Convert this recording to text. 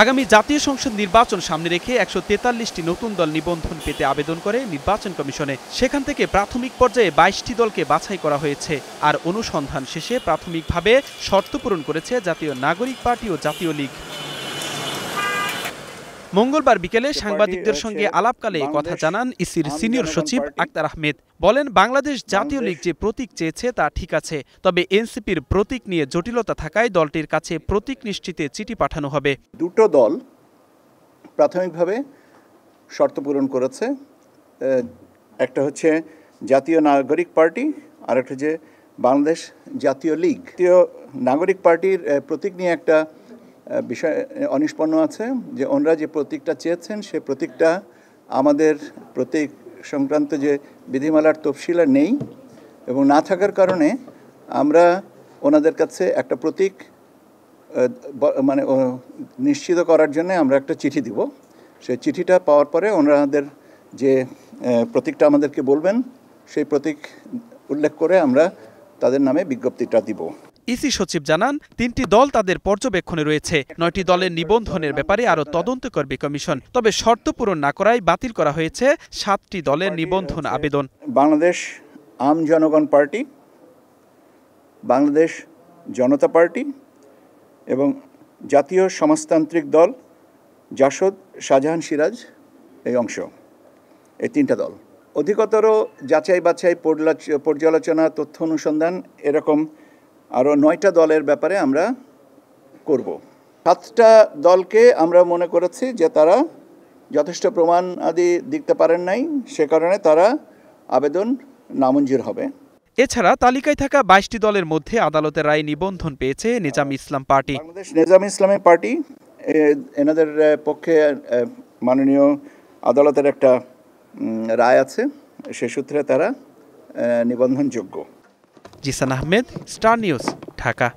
আগামী জাতীয় সংসদ নির্বাচন সামনে রেখে ১৪৩টি নতুন দল নিবন্ধন পেতে আবেদন করে নির্বাচন কমিশনে। সেখান থেকে প্রাথমিক পর্যায়ে ২২টি দলকে বাছাই করা হয়েছে। আর অনুসন্ধান শেষে প্রাথমিকভাবে শর্ত পূরণ করেছে জাতীয় নাগরিক পার্টি ও জাতীয় লীগ। মঙ্গলবার বিকেলে সাংবাদিকদের সঙ্গে আলাপকালে কথা জানান ইসির সিনিয়র সচিব আক্তার আহমেদ। বলেন, বাংলাদেশ জাতীয় লীগ যে প্রতীক চেয়েছে তা ঠিক আছে, তবে এনসিপির প্রতীক নিয়ে জটিলতা থাকায় দলটির কাছে প্রতীক নিশ্চিতে চিঠি পাঠানো হবে। দুটো দল প্রাথমিকভাবে শর্ত পূরণ করেছে। একটা হচ্ছে জাতীয় নাগরিক পার্টি, আর একটা হচ্ছে বাংলাদেশ জাতীয় লীগ। জাতীয় নাগরিক পার্টির প্রতীক নিয়ে একটা বিষয় অনিষ্পন্ন আছে, যে ওনারা যে প্রতীকটা চেয়েছেন সে প্রতীকটা আমাদের প্রতীক সংক্রান্ত যে বিধিমালার তফসিলে নেই, এবং না থাকার কারণে আমরা ওনাদের কাছে একটা প্রতীক মানে নিশ্চিত করার জন্য আমরা একটা চিঠি দিব। সেই চিঠিটা পাওয়ার পরে ওনাদের যে প্রতীকটা আমাদেরকে বলবেন, সেই প্রতীক উল্লেখ করে আমরা তাদের নামে বিজ্ঞপ্তিটা দিব। ইসি সচিব জানান, ৩টি দল তাদের পর্যবেক্ষণে রয়েছে। ৯টি দলের নিবন্ধনের ব্যাপারে আরও তদন্ত করবে কমিশন। তবে শর্ত পূরণ না করায় বাতিল করা হয়েছে ৭টি দলের নিবন্ধন আবেদন। বাংলাদেশ আম জনগণ পার্টি, বাংলাদেশ জনতা পার্টি এবং জাতীয় সমাজতান্ত্রিক দল, জাসদ, শাহজাহান সিরাজ এই অংশ, এই ৩টা দল। অধিকতর যাচাই বাছাই, পর্যালোচনা, তথ্য অনুসন্ধান, এরকম আরও ৯টা দলের ব্যাপারে আমরা করব। ৭টা দলকে আমরা মনে করেছি যে তারা যথেষ্ট প্রমাণ আদি দিতে পারেন নাই, সে কারণে তারা আবেদন নামঞ্জুর হবে। এছাড়া তালিকায় থাকা ২২টি দলের মধ্যে আদালতের রায়ে নিবন্ধন পেয়েছে নিজাম ইসলাম পার্টি। বাংলাদেশ নিজাম ইসলামী পার্টি, এনাদের পক্ষে মাননীয় আদালতের একটা রায় আছে, সে সূত্রে তারা নিবন্ধনযোগ্য। Jisan Ahmed, Star News, Dhaka.